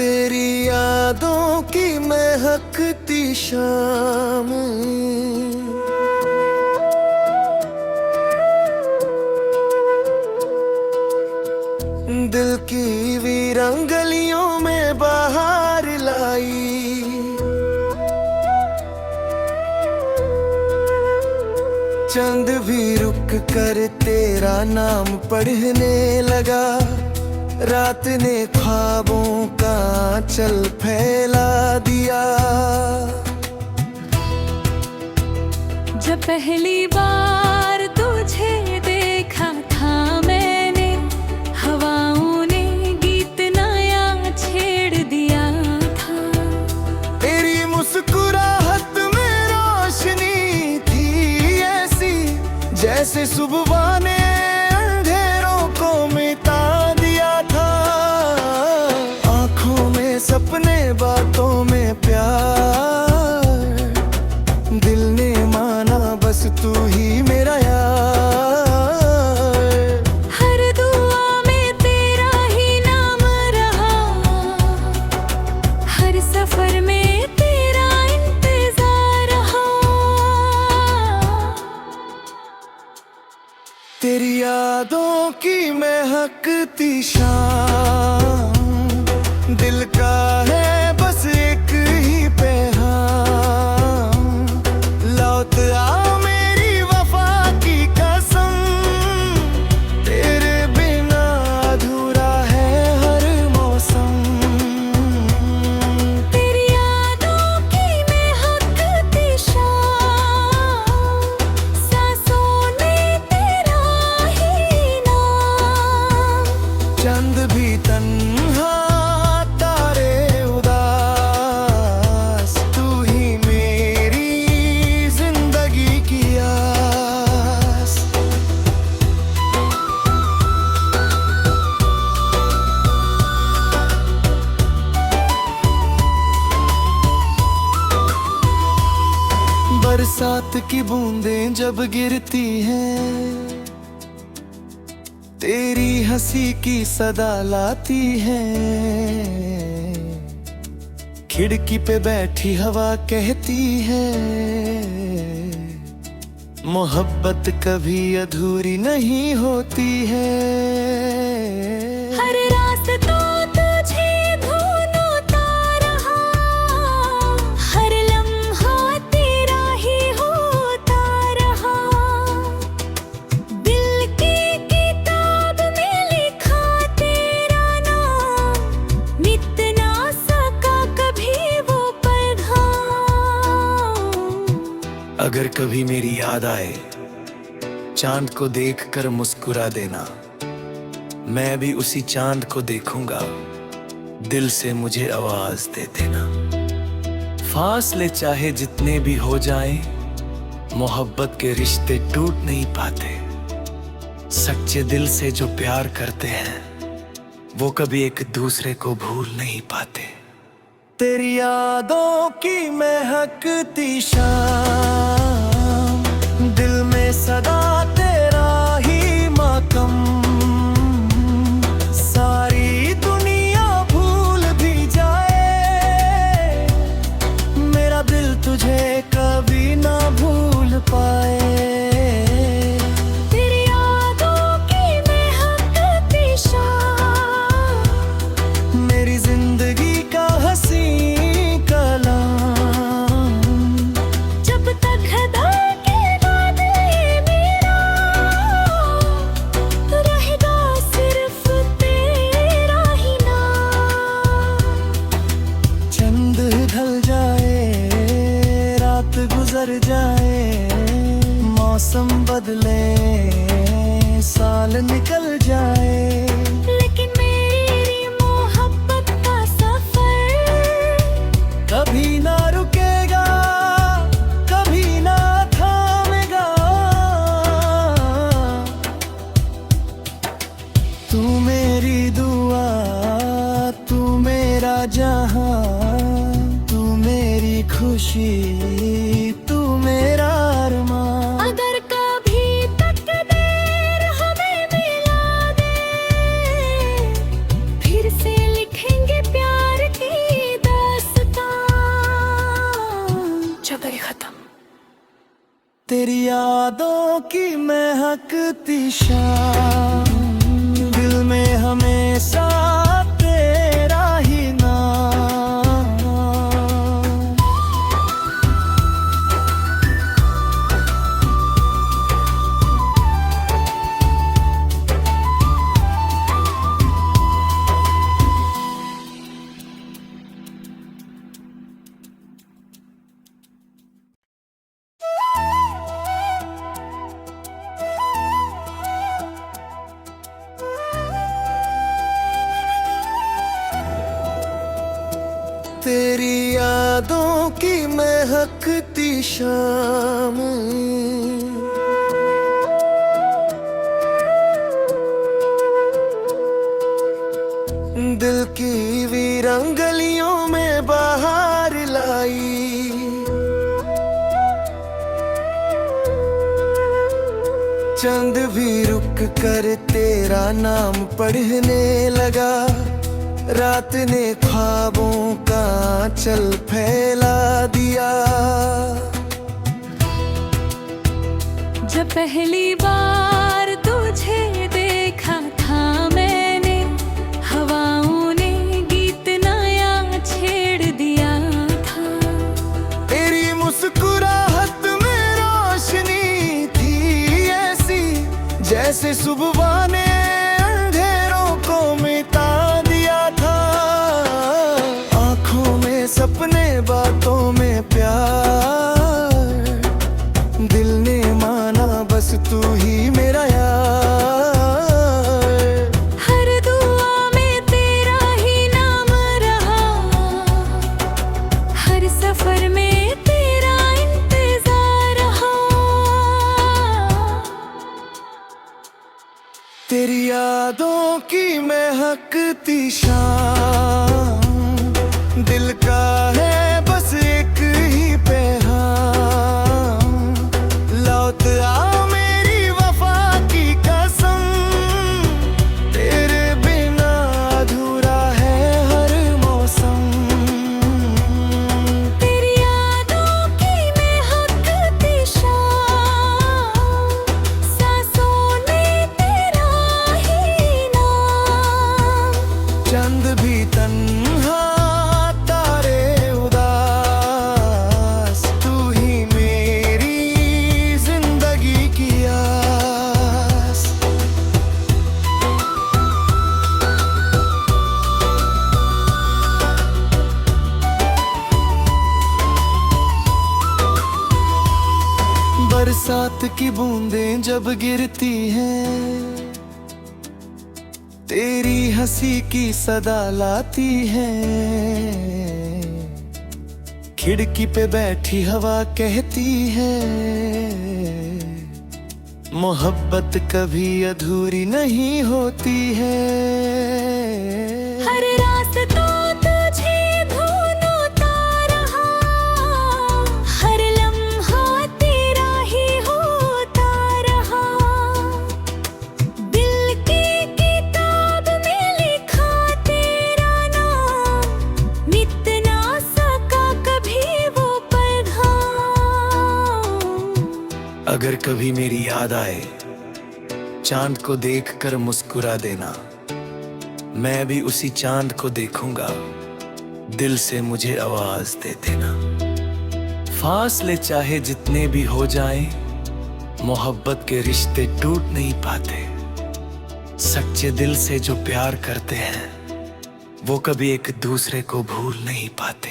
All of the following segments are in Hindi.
तेरी यादों की महकती शाम, दिल की वीरान गलियों में बाहर लाई। चंद भी रुक कर तेरा नाम पढ़ने लगा, रात ने ख्वाबों का आंचल फैला दिया। जब पहली बार तुझे देखा था मैंने, हवाओं ने गीत नया छेड़ दिया था। तेरी मुस्कुराहट में रोशनी थी ऐसी, जैसे सुबह ने अंधेरों को मिटा दिया था। आंखों में सपने, बातों में प्यार, दिल ने माना बस तू ही मेरा यार। हर दुआ में तेरा ही नाम रहा, हर सफर में तेरा इंतजार रहा। तेरी यादों की महकती शाम, दिल का है बस एक ही पैगाम। लौट आ मेरी वफा की कसम, तेरे बिना अधूरा है हर मौसम। तेरी यादों की महकती शाम, सांसों में तेरा ही नाम। चंद भी तन्हा, तारे उदास, तू ही मेरी जिंदगी की आस। बरसात की बूंदें जब गिरती हैं, तेरी हंसी की सदा लाती है। खिड़की पे बैठी हवा कहती है, मोहब्बत कभी अधूरी नहीं होती है। हर रास्ता तुझे ढूंढता रहा, हर लम्हा तेरा ही होता रहा। दिल की किताब में लिखा तेरा नाम, मिट ना सका कभी वो पैगाम। अगर कभी मेरी याद आए, चांद को देखकर मुस्कुरा देना। मैं भी उसी चांद को देखूंगा, दिल से मुझे आवाज दे देना। फासले चाहे जितने भी हो जाएं, मोहब्बत के रिश्ते टूट नहीं पाते। सच्चे दिल से जो प्यार करते हैं, वो कभी एक दूसरे को भूल नहीं पाते। तेरी यादों की महकती शाम, दिल में सदा तेरा ही मातम। सारी दुनिया भूल भी जाए, मेरा दिल तुझे कभी ना भूल पाए। तेरी यादों की महकती शाम, मेरी जिंदगी का हंसी कलाम। जब तक खुदा के बाद ये मेरा रहेगा सिर्फ तेरा ही नाम। चंद ढल जाए, रात गुजर जाए, मौसम बदले, साल निकल जाए, लेकिन मेरी मोहब्बत का सफर कभी ना रुकेगा, कभी ना थामेगा। तू मेरी दुआ, तू मेरा जहां, तू मेरी खुशी, तू मेरा अरमान। अगर कभी तकदीर हमें मिला दे, फिर से लिखेंगे प्यार के होता ही खत्म। तेरी यादों की महकती शाम, दिल में हमेशा तेरा ही नाम। तेरी यादों की महकती शाम, दिल की वीरान गलियों में बाहर लाई। चंद भी रुक कर तेरा नाम पढ़ने लगा, रात ने ख्वाबों का चल फैला दिया। जब पहली बार तुझे देखा था मैंने, हवाओं ने गीत नया छेड़ दिया था। तेरी मुस्कुराहट में रोशनी थी ऐसी, जैसे सुबह ने अंधेरों को मिटा दिया था। आंखों में सपने, बातों में प्यार, दिल ने माना बस तू ही मेरा यार। हर दुआ में तेरा ही नाम रहा, हर सफर में तेरा इंतजार रहा। तेरी यादों की महकती शाम, दिल का है बस एक ही पैगाम। लौट आ मेरी वफा की कसम, तेरे बिना अधूरा है हर मौसम। तेरी यादों की महकती शाम, सांसों में तेरा ही नाम। चंद भी तन्हा, तारे उदास, तू ही मेरी जिंदगी की आस। बरसात की बूंदें जब गिरती हैं, तेरी हंसी की सदा लाती है। खिड़की पे बैठी हवा कहती है, मोहब्बत कभी अधूरी नहीं होती है। हर रास्ता तुझे ढूंढता रहा, हर लम्हा तेरा ही होता रहा। दिल की किताब में लिखा तेरा नाम, मिट ना सका कभी वो पैगाम। अगर कभी मेरी याद आए, चांद को देखकर मुस्कुरा देना। मैं भी उसी चांद को देखूंगा, दिल से मुझे आवाज दे देना। फासले चाहे जितने भी हो जाएं, मोहब्बत के रिश्ते टूट नहीं पाते। सच्चे दिल से जो प्यार करते हैं, वो कभी एक दूसरे को भूल नहीं पाते।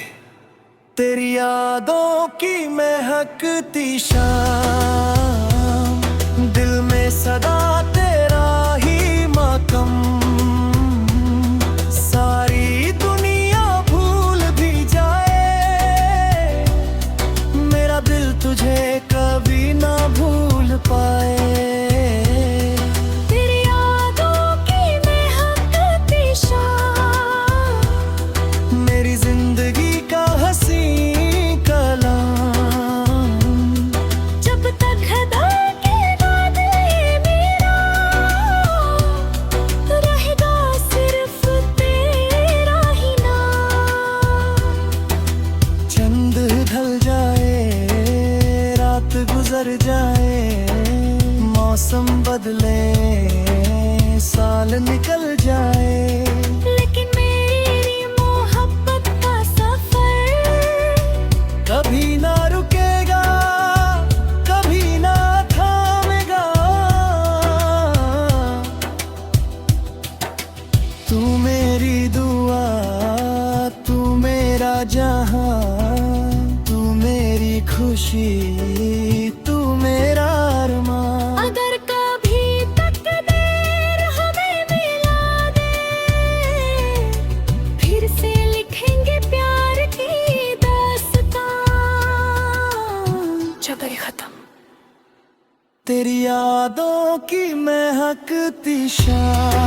तेरी यादों की महकती शाम, दिल में सदा तेरा ही मातम। सारी दुनिया भूल भी जाए, मेरा दिल तुझे कभी ना भूल पाए। तेरी यादों की महकती शाम, मेरी जिंदगी का हंसी कलाम। जब तक खुदा के बादल ये मेरा गुजर जाए, मौसम बदले, साल निकल जाए, लेकिन मेरी मोहब्बत का सफर कभी ना रुकेगा, कभी ना थामेगा। तू मेरी दुआ, तू मेरा जहां, तू मेरी खुशी, तू मेरा अरमान। अगर कभी तकदीर हमें मिला दे, फिर से लिखेंगे प्यार की दास्तां। चक्कर खत्म। तेरी यादों की महकती शाम